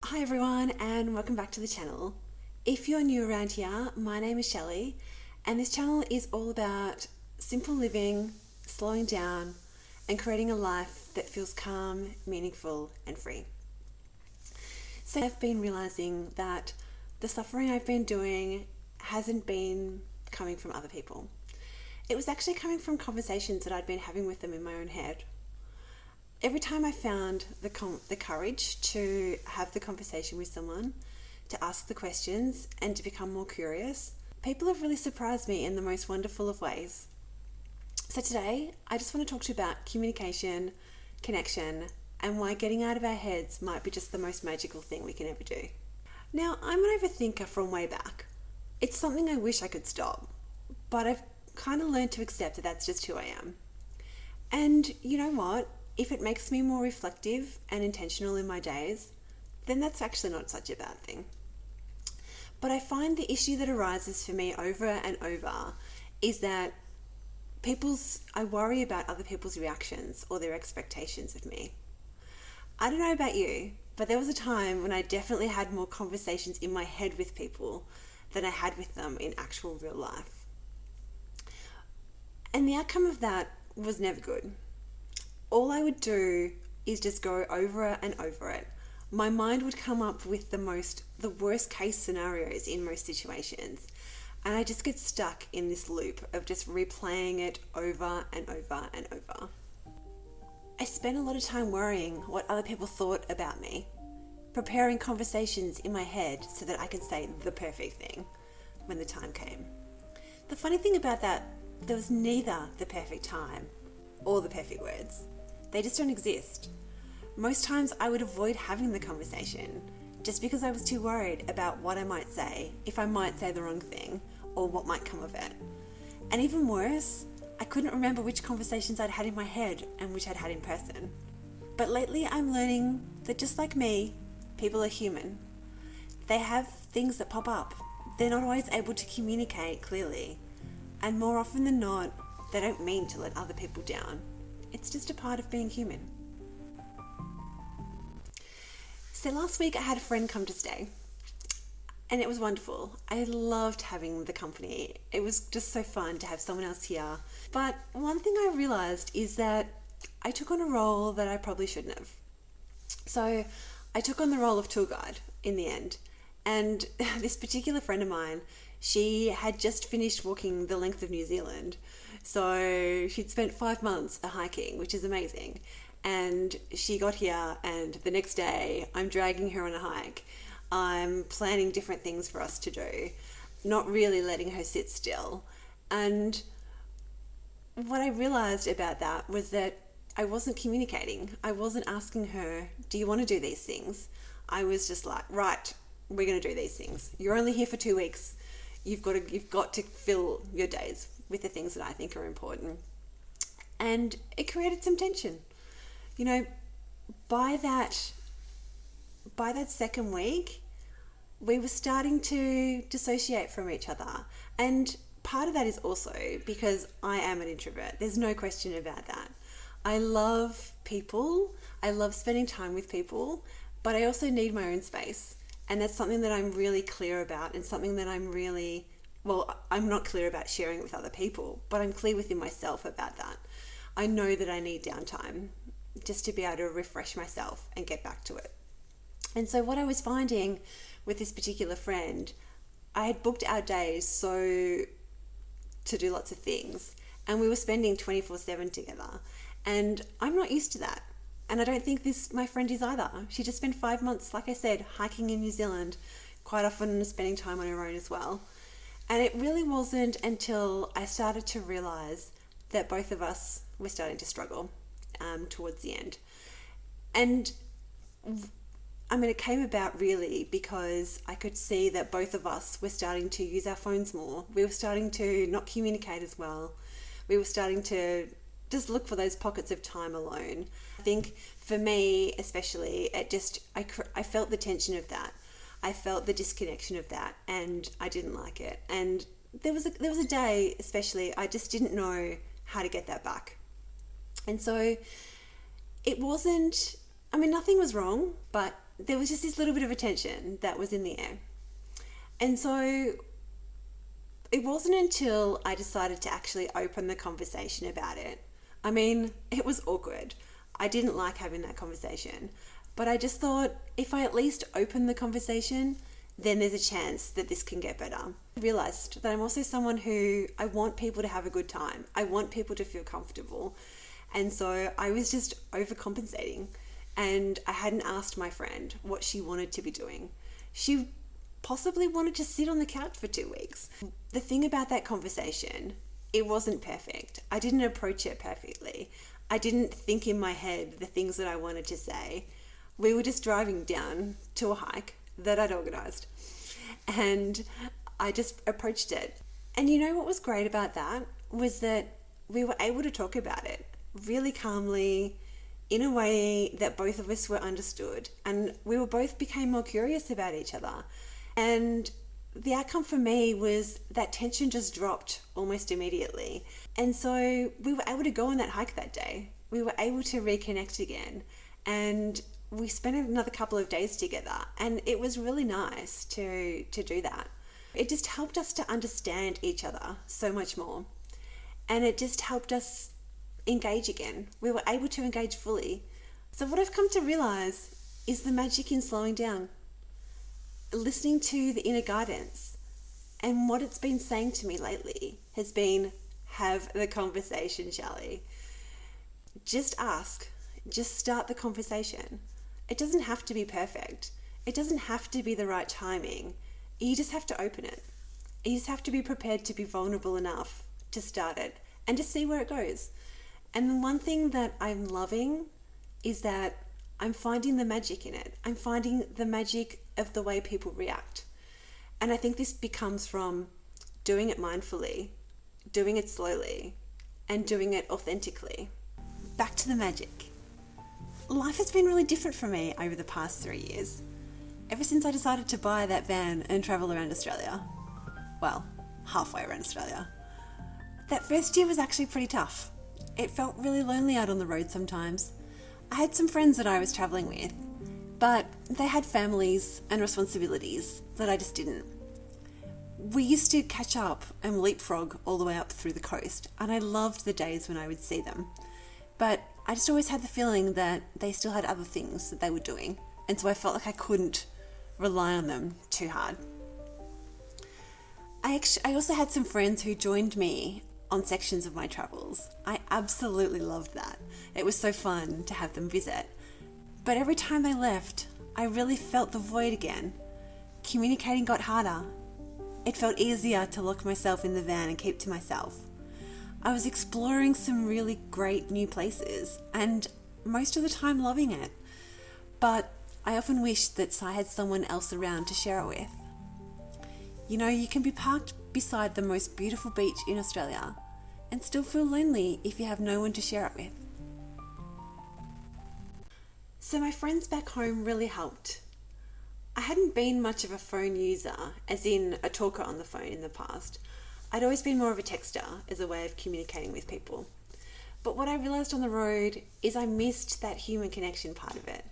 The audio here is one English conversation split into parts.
Hi everyone and welcome back to the channel. If you're new around here, my name is Shelley and this channel is all about simple living, slowing down and creating a life that feels calm, meaningful and free. So I've been realizing that the suffering I've been doing hasn't been coming from other people. It was actually coming from conversations that I'd been having with them in my own head. Every time I found the courage to have the conversation with someone, to ask the questions and to become more curious, people have really surprised me in the most wonderful of ways. So today, I just want to talk to you about communication, connection, and why getting out of our heads might be just the most magical thing we can ever do. Now, I'm an overthinker from way back. It's something I wish I could stop, but I've kind of learned to accept that that's just who I am. And you know what? If it makes me more reflective and intentional in my days, then that's actually not such a bad thing. But I find the issue that arises for me over and over is that I worry about other people's reactions or their expectations of me. I don't know about you, but there was a time when I definitely had more conversations in my head with people than I had with them in actual real life. And the outcome of that was never good. All I would do is just go over it and over it. My mind would come up with the worst case scenarios in most situations. And I just get stuck in this loop of just replaying it over and over and over. I spent a lot of time worrying what other people thought about me, preparing conversations in my head so that I could say the perfect thing when the time came. The funny thing about that, there was neither the perfect time or the perfect words. They just don't exist. Most times I would avoid having the conversation just because I was too worried about what I might say, if I might say the wrong thing, or what might come of it. And even worse, I couldn't remember which conversations I'd had in my head and which I'd had in person. But lately I'm learning that just like me, people are human. They have things that pop up. They're not always able to communicate clearly. And more often than not, they don't mean to let other people down. It's just a part of being human. So last week I had a friend come to stay and it was wonderful. I loved having the company. It was just so fun to have someone else here. But one thing I realized is that I took on a role that I probably shouldn't have. So I took on the role of tour guide in the end. And this particular friend of mine, she had just finished walking the length of New Zealand. So she'd spent 5 months hiking, which is amazing. And she got here and the next day I'm dragging her on a hike. I'm planning different things for us to do, not really letting her sit still. And what I realized about that was that I wasn't communicating. I wasn't asking her, do you want to do these things? I was just like, right, we're going to do these things. You're only here for 2 weeks. You've got to fill your days with the things that I think are important. And it created some tension. You know, by that second week, we were starting to dissociate from each other. And part of that is also because I am an introvert. There's no question about that. I love people. I love spending time with people, but I also need my own space. And that's something that I'm really clear about and something that I'm not clear about sharing it with other people, but I'm clear within myself about that. I know that I need downtime just to be able to refresh myself and get back to it. And so what I was finding with this particular friend, I had booked our days to do lots of things, and we were spending 24/7 together. And I'm not used to that. And I don't think my friend is either. She just spent 5 months, like I said, hiking in New Zealand, quite often spending time on her own as well. And it really wasn't until I started to realize that both of us were starting to struggle towards the end. And I mean, it came about really because I could see that both of us were starting to use our phones more. We were starting to not communicate as well. We were starting to just look for those pockets of time alone. I think for me especially, I felt the tension of that. I felt the disconnection of that, and I didn't like it. And there was a day especially I just didn't know how to get that back. And so it wasn't, I mean, nothing was wrong, but there was just this little bit of a tension that was in the air. And so it wasn't until I decided to actually open the conversation about it. I mean, it was awkward. I didn't like having that conversation, but I just thought if I at least open the conversation, then there's a chance that this can get better. I realized that I'm also someone who I want people to have a good time. I want people to feel comfortable. And so I was just overcompensating, and I hadn't asked my friend what she wanted to be doing. She possibly wanted to sit on the couch for 2 weeks. The thing about that conversation, it wasn't perfect. I didn't approach it perfectly. I didn't think in my head the things that I wanted to say. We were just driving down to a hike that I'd organised, and I just approached it. And you know what was great about that was that we were able to talk about it really calmly, in a way that both of us were understood, and we were both became more curious about each other. And the outcome for me was that tension just dropped almost immediately. And so we were able to go on that hike that day. We were able to reconnect again, and we spent another couple of days together, and it was really nice to do that. It just helped us to understand each other so much more, and it just helped us engage again. We were able to engage fully. So what I've come to realize is the magic in slowing down, listening to the inner guidance. And what it's been saying to me lately has been, have the conversation, Shelley. Just ask, just start the conversation. It doesn't have to be perfect. It doesn't have to be the right timing. You just have to open it. You just have to be prepared to be vulnerable enough to start it and just see where it goes. And the one thing that I'm loving is that I'm finding the magic in it. I'm finding the magic of the way people react. And I think this becomes from doing it mindfully, doing it slowly, and doing it authentically. Back to the magic. Life has been really different for me over the past 3 years. Ever since I decided to buy that van and travel around Australia. Well, halfway around Australia. That first year was actually pretty tough. It felt really lonely out on the road sometimes. I had some friends that I was travelling with, but they had families and responsibilities that I just didn't. We used to catch up and leapfrog all the way up through the coast, and I loved the days when I would see them. But I just always had the feeling that they still had other things that they were doing, and so I felt like I couldn't rely on them too hard. I also had some friends who joined me on sections of my travels. I absolutely loved that. It was so fun to have them visit. But every time they left, I really felt the void again. Communicating got harder. It felt easier to lock myself in the van and keep to myself. I was exploring some really great new places, and most of the time loving it. But I often wished that I had someone else around to share it with. You know, you can be parked beside the most beautiful beach in Australia and still feel lonely if you have no one to share it with. So my friends back home really helped. I hadn't been much of a phone user, as in a talker on the phone in the past. I'd always been more of a texter as a way of communicating with people. But what I realised on the road is I missed that human connection part of it.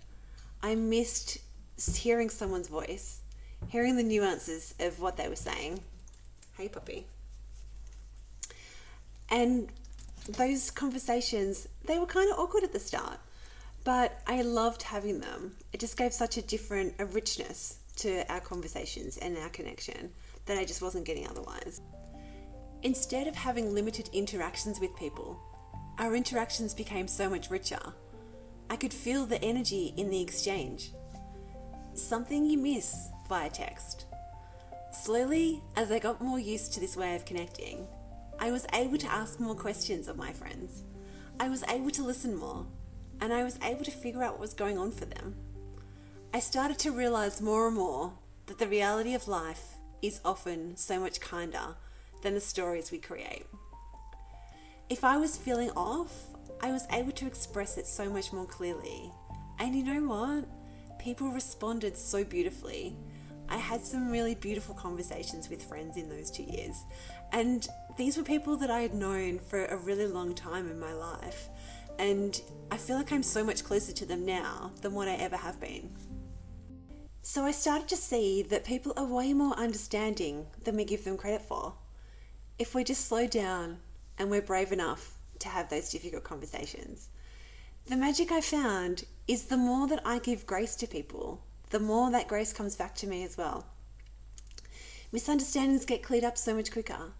I missed hearing someone's voice, hearing the nuances of what they were saying. Hey, puppy. And those conversations, they were kind of awkward at the start, but I loved having them. It just gave such a richness to our conversations and our connection that I just wasn't getting otherwise. Instead of having limited interactions with people, our interactions became so much richer. I could feel the energy in the exchange. Something you miss via text. Slowly, as I got more used to this way of connecting, I was able to ask more questions of my friends. I was able to listen more, and I was able to figure out what was going on for them. I started to realize more and more that the reality of life is often so much kinder than the stories we create. If I was feeling off, I was able to express it so much more clearly. And you know what? People responded so beautifully. I had some really beautiful conversations with friends in those 2 years. And these were people that I had known for a really long time in my life. And I feel like I'm so much closer to them now than what I ever have been. So I started to see that people are way more understanding than we give them credit for. If we just slow down and we're brave enough to have those difficult conversations. The magic I found is the more that I give grace to people, the more that grace comes back to me as well. Misunderstandings get cleared up so much quicker.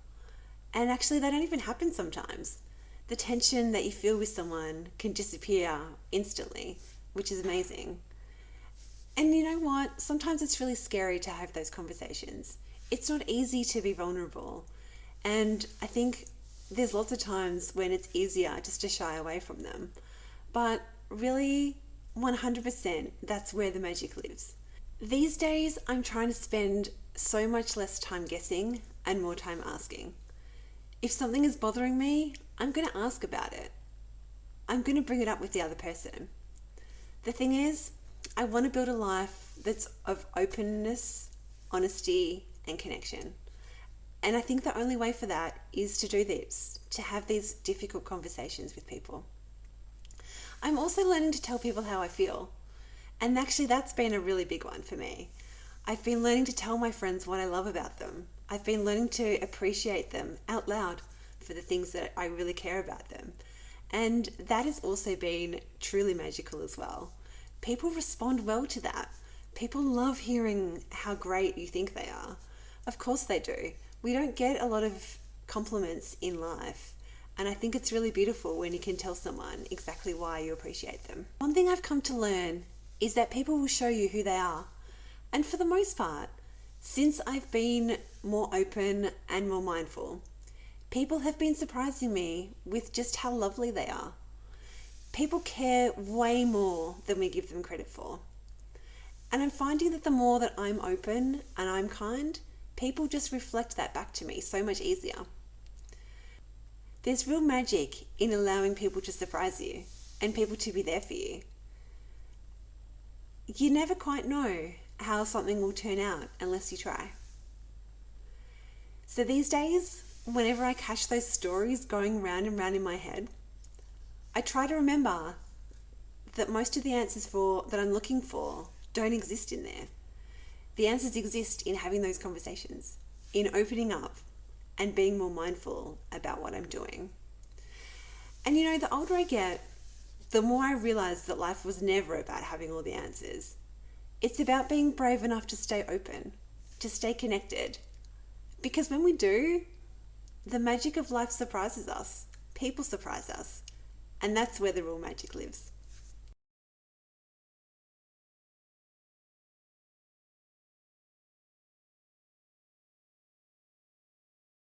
And actually, they don't even happen sometimes. The tension that you feel with someone can disappear instantly, which is amazing. And you know what? Sometimes it's really scary to have those conversations. It's not easy to be vulnerable. And I think there's lots of times when it's easier just to shy away from them. But really, 100%, that's where the magic lives. These days, I'm trying to spend so much less time guessing and more time asking. If something is bothering me, I'm going to ask about it. I'm going to bring it up with the other person. The thing is, I want to build a life that's of openness, honesty, and connection. And I think the only way for that is to do this, to have these difficult conversations with people. I'm also learning to tell people how I feel. And actually, that's been a really big one for me. I've been learning to tell my friends what I love about them. I've been learning to appreciate them out loud for the things that I really care about them. And that has also been truly magical as well. People respond well to that. People love hearing how great you think they are. Of course they do. We don't get a lot of compliments in life. And I think it's really beautiful when you can tell someone exactly why you appreciate them. One thing I've come to learn is that people will show you who they are. And for the most part, since I've been more open and more mindful, people have been surprising me with just how lovely they are. People care way more than we give them credit for. And I'm finding that the more that I'm open and I'm kind, people just reflect that back to me so much easier. There's real magic in allowing people to surprise you and people to be there for you. You never quite know how something will turn out unless you try. So these days, whenever I catch those stories going round and round in my head, I try to remember that most of the answers that I'm looking for don't exist in there. The answers exist in having those conversations, in opening up and being more mindful about what I'm doing. And you know, the older I get, the more I realize that life was never about having all the answers. It's about being brave enough to stay open, to stay connected. Because when we do, the magic of life surprises us. People surprise us. And that's where the real magic lives.